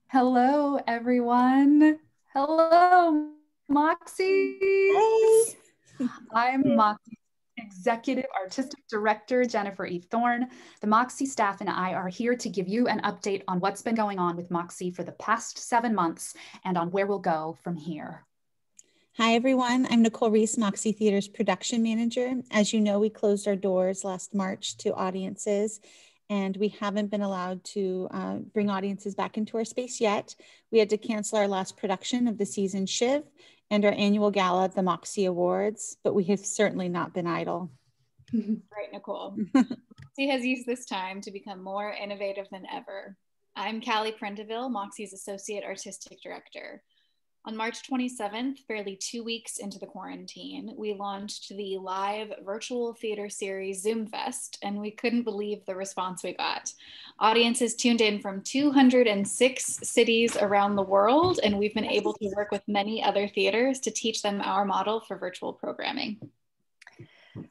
Hello, everyone. Hello, Hey. Moxies. I'm Moxie's Executive Artistic Director, Jennifer E. Thorne. The Moxie staff and I are here to give you an update on what's been going on with Moxie for the past 7 months and on where we'll go from here. Hi, everyone. I'm Nicole Reese, Moxie Theater's production manager. As you know, we closed our doors last March to audiences, and we haven't been allowed to bring audiences back into our space yet. We had to cancel our last production of the season Shiv and our annual gala at the Moxie Awards, but we have certainly not been idle. Right, Nicole. Moxie has used this time to become more innovative than ever. I'm Callie Prendeville, Moxie's Associate Artistic Director. On March 27th, barely 2 weeks into the quarantine, we launched the live virtual theater series Zoom Fest, and we couldn't believe the response we got. Audiences tuned in from 206 cities around the world, and we've been able to work with many other theaters to teach them our model for virtual programming.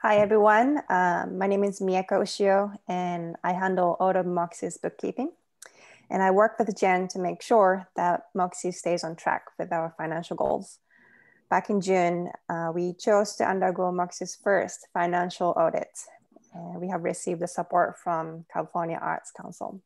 Hi, everyone. My name is Mia Koshio, and I handle all of Moxie's bookkeeping. And I work with Jen to make sure that Moxie stays on track with our financial goals. Back in June, we chose to undergo Moxie's first financial audit. And we have received the support from California Arts Council.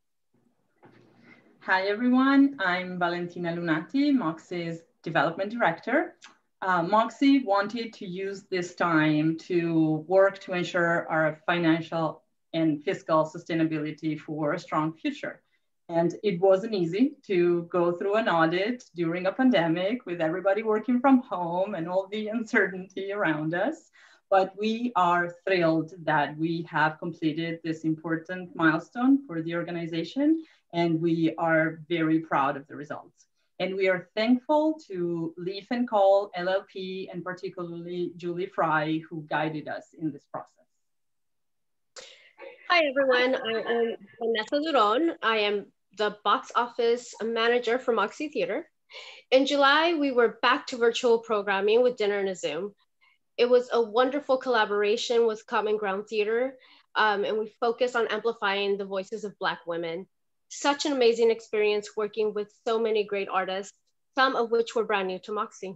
Hi, everyone. I'm Valentina Lunati, Moxie's Development Director. Moxie wanted to use this time to work to ensure our financial and fiscal sustainability for a strong future. And it wasn't easy to go through an audit during a pandemic with everybody working from home and all the uncertainty around us. But we are thrilled that we have completed this important milestone for the organization, and we are very proud of the results. And we are thankful to Leaf & Cole LLP, and particularly Julie Fry, who guided us in this process. Hi, everyone. I am Vanessa Duron. I am the box office manager for Moxie Theater. In July, we were back to virtual programming with Dinner and a Zoom. It was a wonderful collaboration with Common Ground Theater, and we focused on amplifying the voices of Black women. Such an amazing experience working with so many great artists, some of which were brand new to Moxie.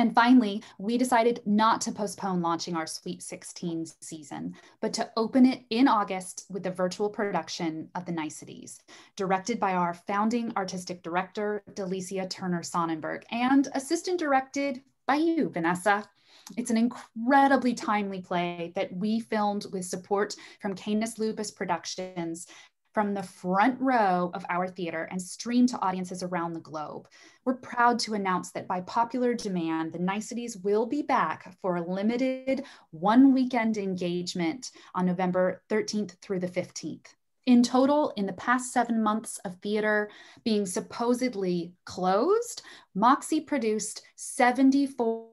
And finally, we decided not to postpone launching our Sweet 16 season, but to open it in August with the virtual production of The Niceties, directed by our founding artistic director, Delicia Turner Sonnenberg, and assistant directed by you, Vanessa. It's an incredibly timely play that we filmed with support from Canis Lupus Productions, from the front row of our theater and streamed to audiences around the globe. We're proud to announce that by popular demand, The Niceties will be back for a limited one-weekend engagement on November 13th through the 15th. In total, in the past 7 months of theater being supposedly closed, Moxie produced 74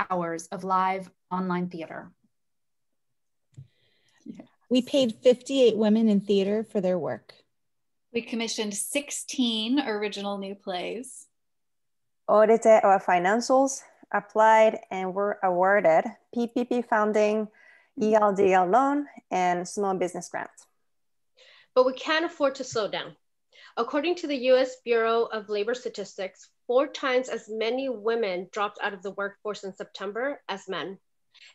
hours of live online theater. We paid 58 women in theater for their work. We commissioned 16 original new plays. Audited our financials, applied and were awarded PPP funding, ELDL loan, and small business grant. But we can't afford to slow down. According to the US Bureau of Labor Statistics, 4 times as many women dropped out of the workforce in September as men.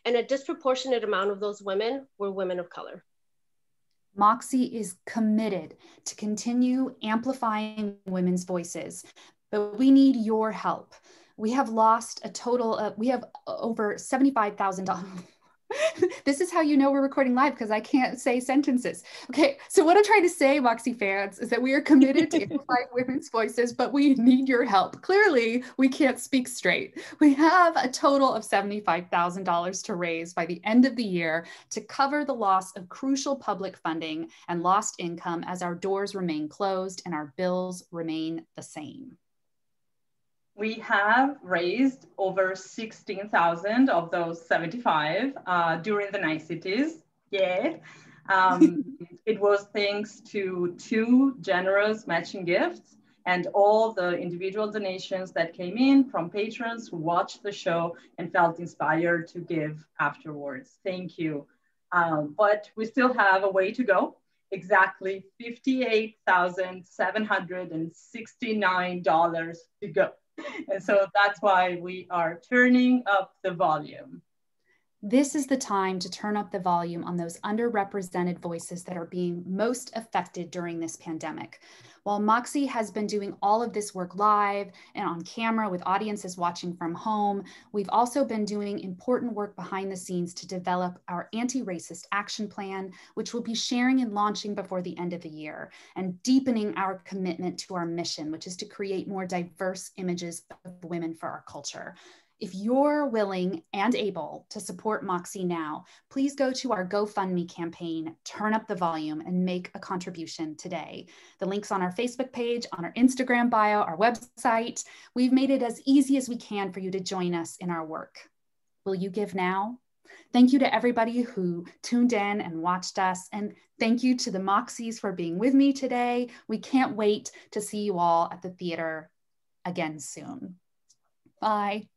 And a disproportionate amount of those women were women of color. Moxie is committed to continue amplifying women's voices, but we need your help. We have lost a total of, we have over $75,000. This is how you know we're recording live, because I can't say sentences. Okay, so what I'm trying to say, Moxie fans, is that we are committed to amplifying women's voices, but we need your help. Clearly, we can't speak straight. We have a total of $75,000 to raise by the end of the year to cover the loss of crucial public funding and lost income as our doors remain closed and our bills remain the same. We have raised over 16,000 of those 75 during the Niceties. Yeah. It was thanks to 2 generous matching gifts and all the individual donations that came in from patrons who watched the show and felt inspired to give afterwards. Thank you. But we still have a way to go. exactly $58,769 to go. And so that's why we are turning up the volume. This is the time to turn up the volume on those underrepresented voices that are being most affected during this pandemic. While MOXIE has been doing all of this work live and on camera with audiences watching from home, we've also been doing important work behind the scenes to develop our anti-racist action plan, which we'll be sharing and launching before the end of the year, and deepening our commitment to our mission, which is to create more diverse images of women for our culture. If you're willing and able to support MOXIE now, please go to our GoFundMe campaign, Turn Up the Volume, and make a contribution today. The link's on our Facebook page, on our Instagram bio, our website. We've made it as easy as we can for you to join us in our work. Will you give now? Thank you to everybody who tuned in and watched us. And thank you to the MOXIEs for being with me today. We can't wait to see you all at the theater again soon. Bye.